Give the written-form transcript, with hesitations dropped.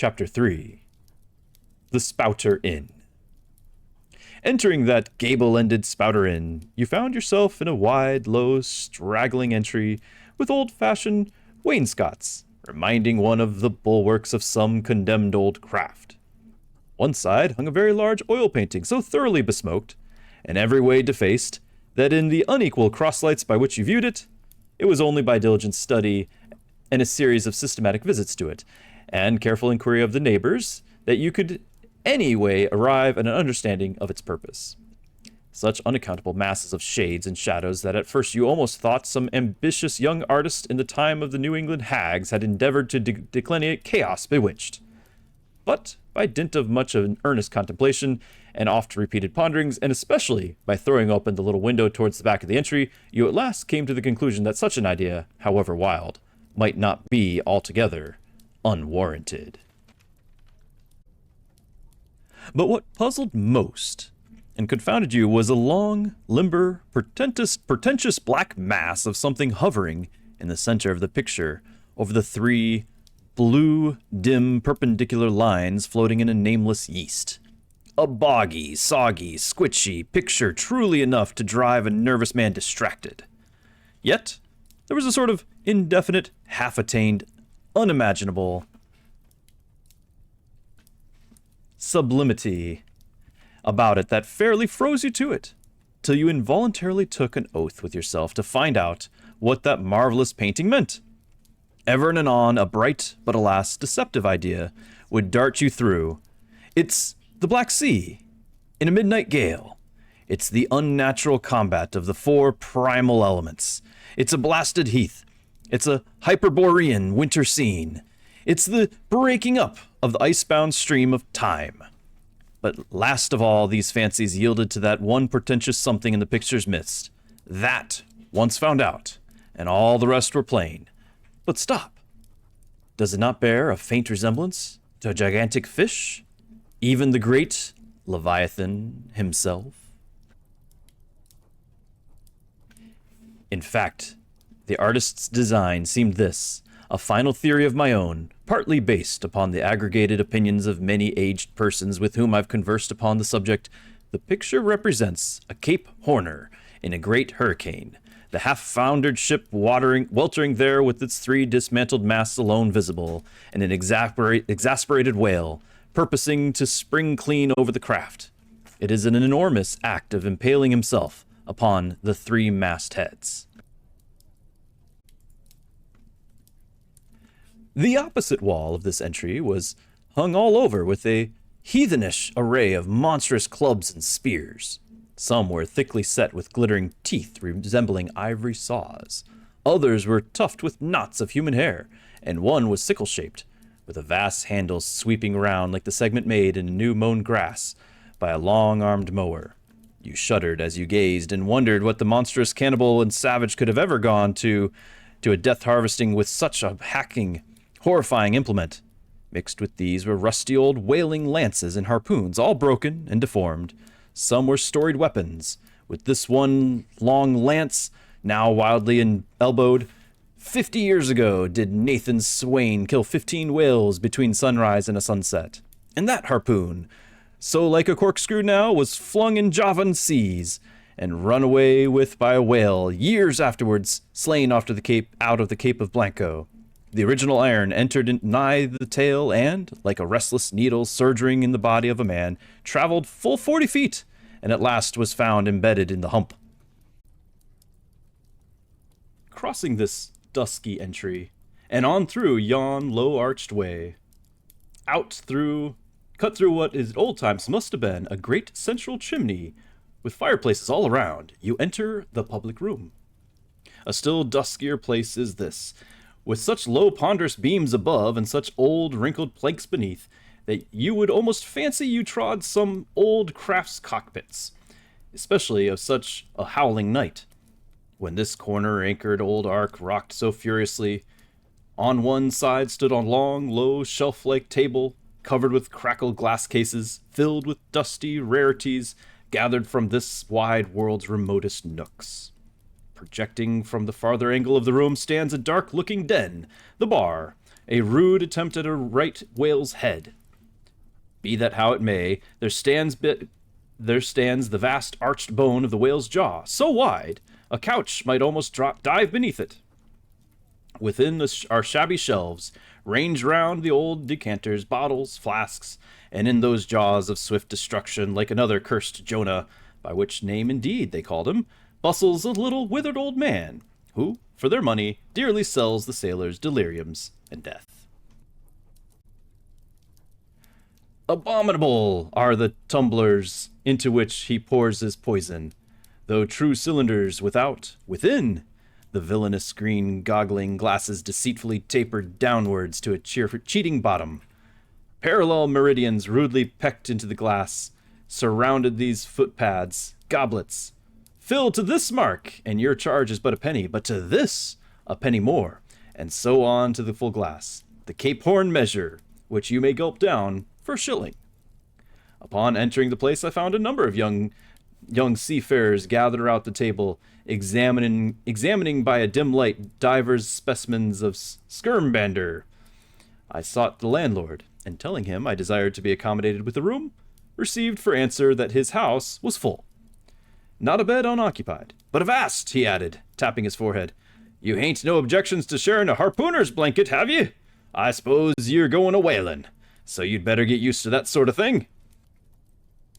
Chapter 3. The Spouter Inn. Entering that gable-ended Spouter Inn, you found yourself in a wide, low, straggling entry with old-fashioned wainscots, reminding one of the bulwarks of some condemned old craft. One side hung a very large oil painting, so thoroughly besmoked, and every way defaced, that in the unequal crosslights by which you viewed it, it was only by diligent study and a series of systematic visits to it, and careful inquiry of the neighbors, that you could anyway arrive at an understanding of its purpose. Such unaccountable masses of shades and shadows that at first you almost thought some ambitious young artist in the time of the New England hags had endeavored to delineate chaos bewitched. But by dint of much of an earnest contemplation and oft-repeated ponderings, and especially by throwing open the little window towards the back of the entry, you at last came to the conclusion that such an idea, however wild, might not be altogether unwarranted. But what puzzled most and confounded you was a long, limber, pretentious black mass of something hovering in the center of the picture over the three blue, dim, perpendicular lines floating in a nameless yeast. A boggy, soggy, squitchy picture truly enough to drive a nervous man distracted. Yet, there was a sort of indefinite, half-attained, unimaginable sublimity about it that fairly froze you to it, till you involuntarily took an oath with yourself to find out what that marvelous painting meant. Ever and anon, a bright, but alas, deceptive idea would dart you through. It's the Black Sea, in a midnight gale. It's the unnatural combat of the four primal elements. It's a blasted heath. It's a Hyperborean winter scene. It's the breaking up of the icebound stream of time. But last of all, these fancies yielded to that one portentous something in the picture's midst. That, once found out, and all the rest were plain. But stop. Does it not bear a faint resemblance to a gigantic fish? Even the great Leviathan himself? In fact, the artist's design seemed this, a final theory of my own, partly based upon the aggregated opinions of many aged persons with whom I've conversed upon the subject. The picture represents a Cape Horner in a great hurricane, the half-foundered ship weltering there with its three dismantled masts alone visible, and an exasperated whale, purposing to spring clean over the craft. It is an enormous act of impaling himself upon the three mastheads. The opposite wall of this entry was hung all over with a heathenish array of monstrous clubs and spears. Some were thickly set with glittering teeth resembling ivory saws. Others were tufted with knots of human hair, and one was sickle-shaped, with a vast handle sweeping round like the segment made in new mown grass by a long-armed mower. You shuddered as you gazed and wondered what the monstrous cannibal and savage could have ever gone to a death harvesting with such a hacking, horrifying implement. Mixed with these were rusty old whaling lances and harpoons, all broken and deformed. Some were storied weapons. With this one long lance, now wildly elbowed, 50 years ago did Nathan Swain kill 15 whales between sunrise and a sunset. And that harpoon, so like a corkscrew now, was flung in Javan seas and run away with by a whale years afterwards, slain out of the Cape of Blanco. The original iron entered nigh the tail and, like a restless needle surging in the body of a man, traveled full 40 feet, and at last was found embedded in the hump. Crossing this dusky entry, and on through yon low-arched way, cut through what in old times must have been a great central chimney, with fireplaces all around, you enter the public room. A still duskier place is this, with such low ponderous beams above and such old wrinkled planks beneath, that you would almost fancy you trod some old craft's cockpits, especially of such a howling night, when this corner-anchored old ark rocked so furiously. On one side stood a long, low, shelf-like table, covered with crackled glass cases, filled with dusty rarities gathered from this wide world's remotest nooks. Projecting from the farther angle of the room stands a dark-looking den, the bar, a rude attempt at a right whale's head. Be that how it may, there stands the vast arched bone of the whale's jaw, so wide, a couch might almost dive beneath it. Within our shabby shelves, ranged round the old decanters, bottles, flasks, and in those jaws of swift destruction, like another cursed Jonah, by which name indeed they called him, bustles a little withered old man, who, for their money, dearly sells the sailors deliriums and death. Abominable are the tumblers into which he pours his poison, though true cylinders within, the villainous green goggling glasses deceitfully tapered downwards to a cheating bottom. Parallel meridians rudely pecked into the glass, surrounded these footpads, goblets. Fill to this mark, and your charge is but a penny, but to this, a penny more, and so on to the full glass, the Cape Horn measure, which you may gulp down for a shilling. Upon entering the place, I found a number of young seafarers gathered about the table, examining by a dim light divers specimens of skirmbander. I sought the landlord, and telling him I desired to be accommodated with a room, received for answer that his house was full. Not a bed unoccupied, but avast, he added, tapping his forehead. You hain't no objections to sharing a harpooner's blanket, have you? I suppose you're going a whalin', so you'd better get used to that sort of thing.